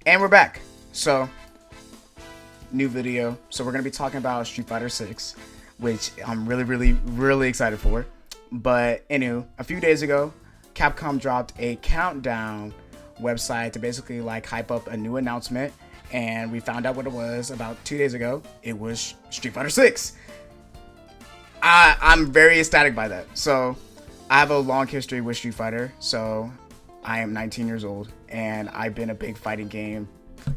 And we're back. So, new video. So we're gonna be talking about Street Fighter 6, which I'm really excited for. But anywho, a few days ago, Capcom dropped a countdown website to basically like hype up a new announcement, and we found out what it was about 2 days ago. It was Street Fighter 6. I'm very ecstatic by that. So I have a long history with Street Fighter. So I am 19 years old, and I've been a big fighting game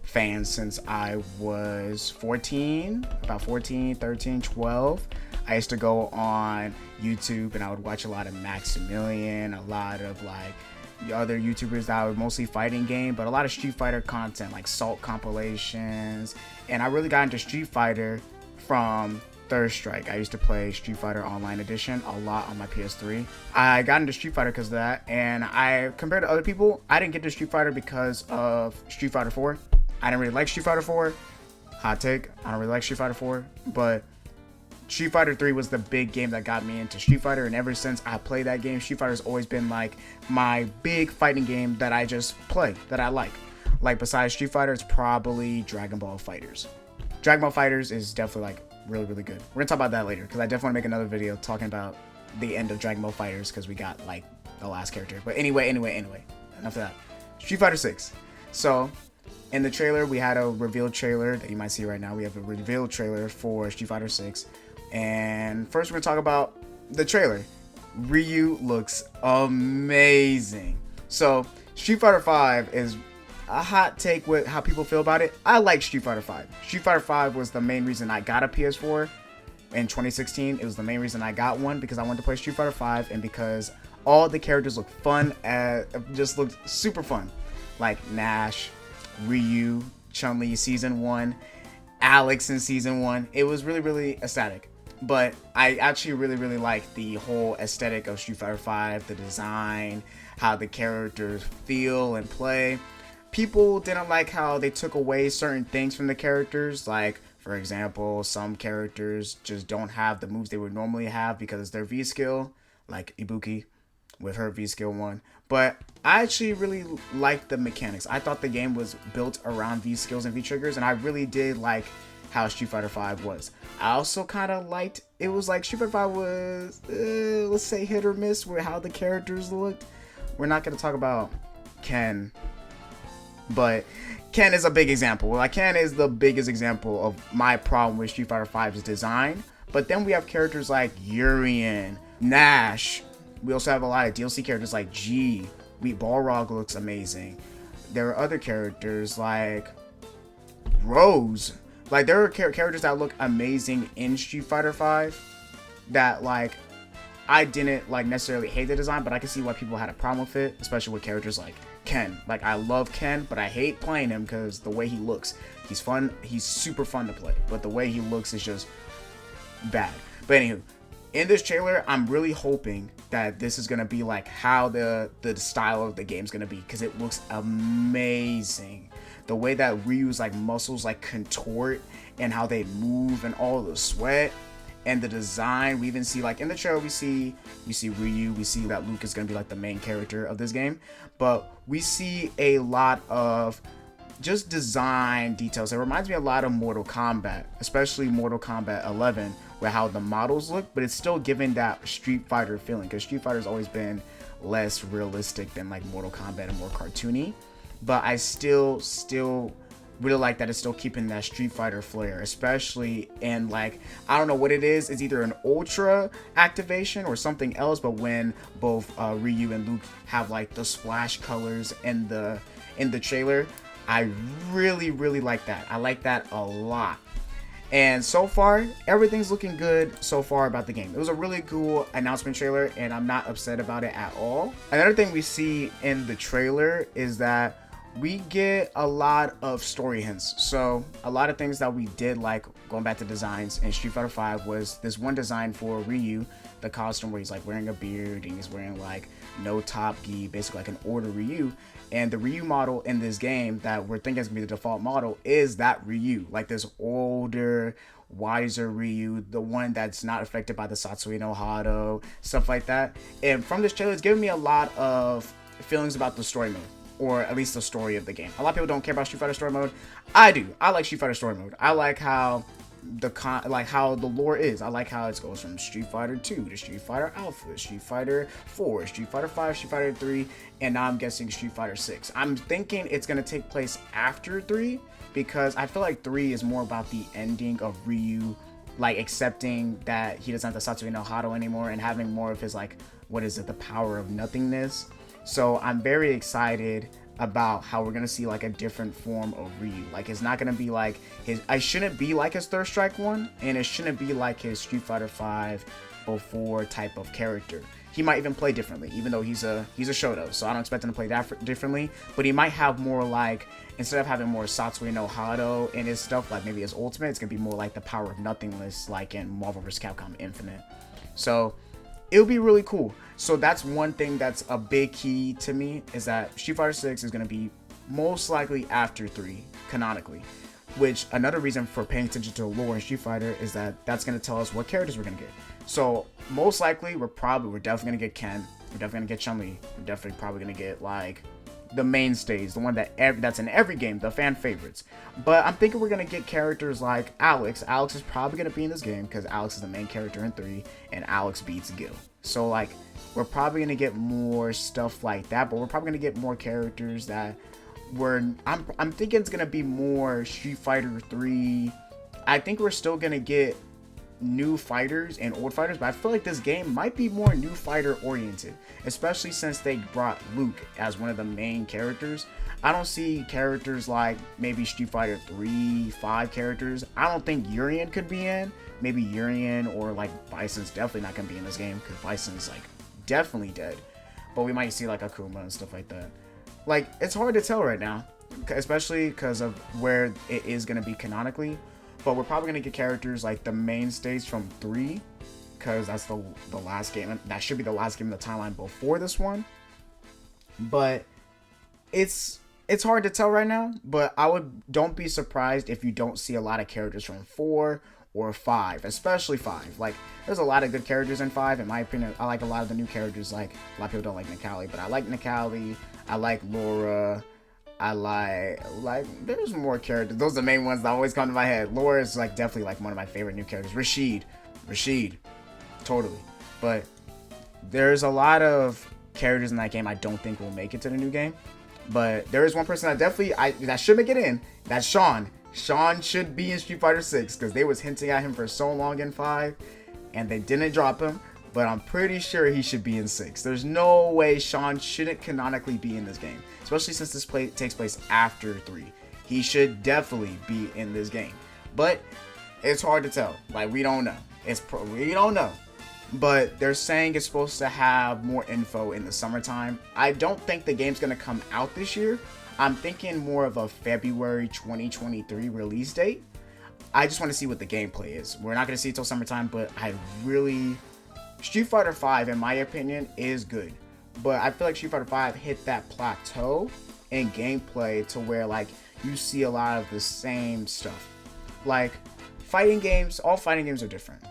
fan since I was 14, about 14, 13, 12. I used to go on YouTube and I would watch a lot of Maximilian, a lot of like other YouTubers that were mostly fighting game, but a lot of Street Fighter content like Salt compilations. And I really got into Street Fighter from Third Strike. I used to play Street Fighter Online Edition a lot on my PS3. I got into Street Fighter because of that, and I, compared to other people, I didn't get to Street Fighter because of Street Fighter 4. I didn't really like Street Fighter 4. Hot take, I don't really like Street Fighter 4, but Street Fighter 3 was the big game that got me into Street Fighter, and ever since I played that game, Street Fighter's always been like my big fighting game that I just play, that I like. Like besides Street Fighter, it's probably Dragon Ball FighterZ. Dragon Ball FighterZ is definitely like really good. We're gonna talk about that later because I definitely want to make another video talking about the end of Dragon Ball FighterZ because we got like the last character. But anyway, enough of that. Street Fighter 6. So in the trailer, we had a revealed trailer that you might see right now. We have a revealed trailer for Street Fighter 6. And first we're gonna talk about the trailer. Ryu looks amazing. So Street Fighter 5 is a hot take with how people feel about it. I like Street Fighter 5. Street Fighter 5 was the main reason I got a PS4 in 2016. It was the main reason I got one because I wanted to play Street Fighter 5 and because all the characters look fun, just looked super fun. Like Nash, Ryu, Chun-Li Season 1, Alex in Season 1. It was really ecstatic. But I actually really like the whole aesthetic of Street Fighter 5, the design, how the characters feel and play. People didn't like how they took away certain things from the characters. Like, for example, some characters just don't have the moves they would normally have because it's their V skill, like Ibuki with her V skill 1. But I actually really liked the mechanics. I thought the game was built around V skills and V triggers, and I really did like how Street Fighter 5 was. I also kind of liked, it was like Street Fighter 5 was, let's say hit or miss with how the characters looked. We're not going to talk about Ken, but Ken is a big example. Like Ken is the biggest example of my problem with Street Fighter 5's design. But then we have characters like Urien, Nash. We also have a lot of DLC characters like G. Balrog looks amazing. There are other characters like Rose. Like there are characters that look amazing in Street Fighter 5 that like I didn't like necessarily hate the design, but I can see why people had a problem with it, especially with characters like Ken. Like I love Ken, but I hate playing him because the way he looks. He's fun, he's super fun to play, but the way he looks is just bad. But anywho, in this trailer, I'm really hoping that this is gonna be like how the style of the game's gonna be, because it looks amazing. The way that Ryu's like muscles like contort and how they move and all the sweat and the design. We even see like in the trailer we see Ryu, we see that Luke is gonna be like the main character of this game, but we see a lot of just design details. It reminds me a lot of Mortal Kombat, especially Mortal Kombat 11, where how the models look, but it's still giving that Street Fighter feeling, because Street Fighter's always been less realistic than like Mortal Kombat and more cartoony. But I still really like that it's still keeping that Street Fighter flair, especially in like, I don't know what it is. It's either an ultra activation or something else, but when both Ryu and Luke have like the splash colors in the trailer, I really like that. I like that a lot. And so far, everything's looking good so far about the game. It was a really cool announcement trailer, and I'm not upset about it at all. Another thing we see in the trailer is that we get a lot of story hints. So a lot of things that we did like, going back to designs in Street Fighter 5, was this one design for Ryu, the costume where he's like wearing a beard and he's wearing like no top gi, basically like an older Ryu. And the Ryu model in this game that we're thinking is gonna be the default model is that Ryu, like this older, wiser Ryu, the one that's not affected by the Satsui no Hado, stuff like that. And from this trailer, it's giving me a lot of feelings about the story mode. or at least the story of the game. A lot of people don't care about Street Fighter story mode. I do. I like Street Fighter story mode. I like how how the lore is. I like how it goes from Street Fighter 2 to Street Fighter Alpha, Street Fighter 4, Street Fighter 5, Street Fighter 3, and now I'm guessing Street Fighter 6. I'm thinking it's gonna take place after 3 because I feel like 3 is more about the ending of Ryu, like accepting that he doesn't have the Satsui no Hado anymore and having more of his like, what is it, the power of nothingness. So I'm very excited about how we're gonna see like a different form of Ryu. Like it's not gonna be like his, I shouldn't be like his Third Strike 1, and it shouldn't be like his Street Fighter 5 before type of character. He might even play differently, even though he's a Shoto, so I don't expect him to play that differently. But he might have more like, instead of having more Satsui no Hado in his stuff, like maybe his ultimate, it's gonna be more like the power of nothingness, like in Marvel vs. Capcom Infinite. So it'll be really cool. So that's one thing that's a big key to me, is that Street Fighter 6 is going to be most likely after 3, canonically. Which, another reason for paying attention to lore in Street Fighter is that that's going to tell us what characters we're going to get. So, most likely, we're definitely going to get Ken, we're definitely going to get Chun-Li, we're definitely probably going to get, like, the mainstays, the one that's in every game, the fan favorites. But I'm thinking we're going to get characters like Alex. Alex is probably going to be in this game because Alex is the main character in 3, and Alex beats Gil. So, like, we're probably going to get more stuff like that, but we're probably going to get more characters that I'm thinking it's going to be more Street Fighter 3. I think we're still going to get new fighters and old fighters, but I feel like this game might be more new fighter oriented, especially since they brought Luke as one of the main characters. I don't see characters like maybe Street Fighter 3, 5 characters. I don't think Urien could be in. Maybe Urien or like Bison's definitely not going to be in this game because Bison's like definitely dead. But we might see like Akuma and stuff like that. Like, it's hard to tell right now, especially because of where it is going to be canonically. But we're probably going to get characters like the mainstays from 3, because that's the last game. That should be the last game in the timeline before this one. But it's hard to tell right now. But don't be surprised if you don't see a lot of characters from 4 or 5, especially 5. Like, there's a lot of good characters in 5. In my opinion, I like a lot of the new characters. Like, a lot of people don't like Nikali, but I like Nikali. I like Laura. I like there's more characters. Those are the main ones that always come to my head. Laura is like definitely like one of my favorite new characters. Rashid, totally. But there's a lot of characters in that game I don't think will make it to the new game. But there is one person that definitely that should make it in. That's Sean. Sean should be in Street Fighter 6 because they was hinting at him for so long in 5, and they didn't drop him. But I'm pretty sure he should be in 6. There's no way Sean shouldn't canonically be in this game, especially since this takes place after 3. He should definitely be in this game. But it's hard to tell. Like, we don't know. We don't know. But they're saying it's supposed to have more info in the summertime. I don't think the game's going to come out this year. I'm thinking more of a February 2023 release date. I just want to see what the gameplay is. We're not going to see it till summertime, but Street Fighter 5, in my opinion, is good. But I feel like Street Fighter 5 hit that plateau in gameplay to where, like, you see a lot of the same stuff. Like, fighting games, all fighting games are different.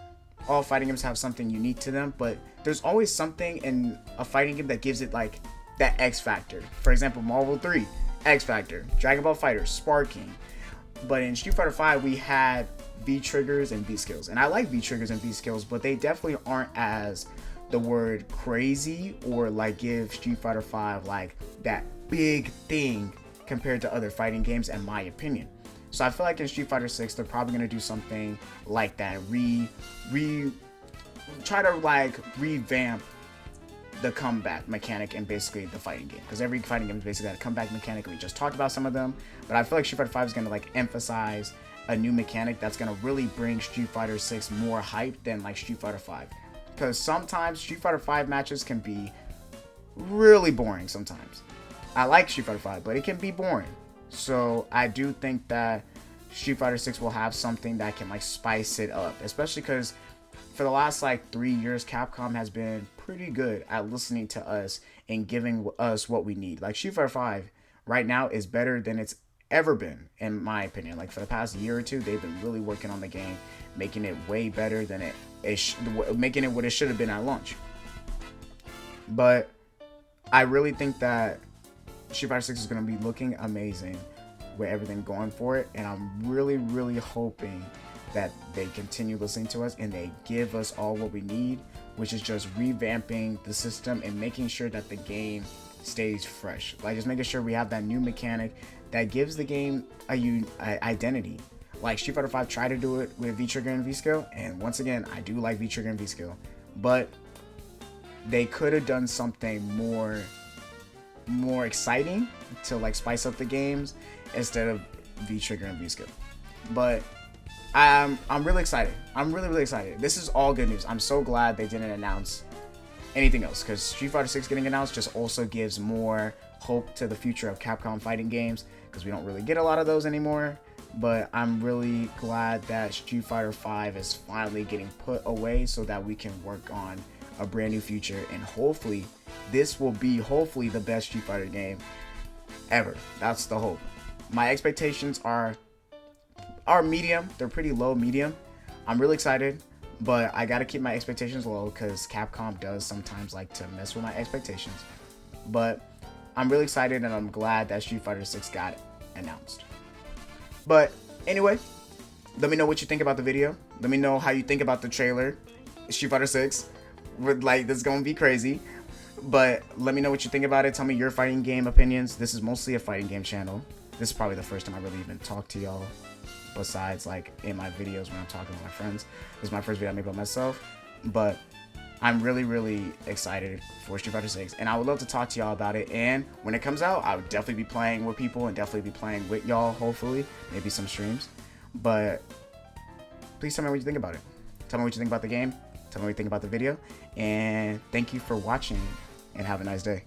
All fighting games have something unique to them, but there's always something in a fighting game that gives it, like, that X factor. For example, Marvel 3, X factor. Dragon Ball FighterZ, sparking. But in Street Fighter 5, we had V triggers and V skills. And I like V triggers and V skills, but they definitely aren't as the word crazy or like give Street Fighter 5 like that big thing compared to other fighting games, in my opinion. So I feel like in Street Fighter 6, they're probably going to do something like that. Try to like revamp the comeback mechanic in basically the fighting game, because every fighting game is basically got a comeback mechanic. We just talked about some of them, but I feel like Street Fighter 5 is going to like emphasize a new mechanic that's going to really bring Street Fighter 6 more hype than like Street Fighter 5, because sometimes Street Fighter 5 matches can be really boring sometimes. I like Street Fighter 5, but it can be boring. So I do think that Street Fighter 6 will have something that can like spice it up, especially because for the last like 3 years, Capcom has been pretty good at listening to us and giving us what we need. Like, Street Fighter 5 right now is better than it's ever been, in my opinion. Like, for the past year or two, they've been really working on the game, making it way better than making it what it should have been at launch. But I really think that Street Fighter 6 is going to be looking amazing with everything going for it, and I'm really, really hoping that they continue listening to us and they give us all what we need, which is just revamping the system and making sure that the game stays fresh. Like, just making sure we have that new mechanic that gives the game a identity. Like Street Fighter 5 tried to do it with V-Trigger and V-Skill, and once again, I do like V-Trigger and V-Skill, but they could have done something more exciting to like spice up the games instead of V-Trigger and V-Skill. But I'm really excited. I'm really, really excited. This is all good news. I'm so glad they didn't announce anything else, because Street Fighter 6 getting announced just also gives more hope to the future of Capcom fighting games, because we don't really get a lot of those anymore. But I'm really glad that Street Fighter 5 is finally getting put away so that we can work on a brand new future, and hopefully this will be the best Street Fighter game ever. That's the hope. My expectations are medium. They're pretty low medium. I'm really excited, but I gotta keep my expectations low because Capcom does sometimes like to mess with my expectations. But I'm really excited, and I'm glad that Street Fighter 6 got announced. But anyway, let me know what you think about the video. Let me know how you think about the trailer, Street Fighter 6. Like, this is gonna be crazy, but let me know what you think about it. Tell me your fighting game opinions. This is mostly a fighting game channel. This is probably the first time I really even talked to y'all, besides like in my videos when I'm talking with my friends. This is my first video I made by myself, but I'm really, really excited for Street Fighter 6, and I would love to talk to y'all about it. And when it comes out, I would definitely be playing with people and definitely be playing with y'all, hopefully, maybe some streams. But please tell me what you think about it. Tell me what you think about the game. Tell me what you think about the video. And thank you for watching, and have a nice day.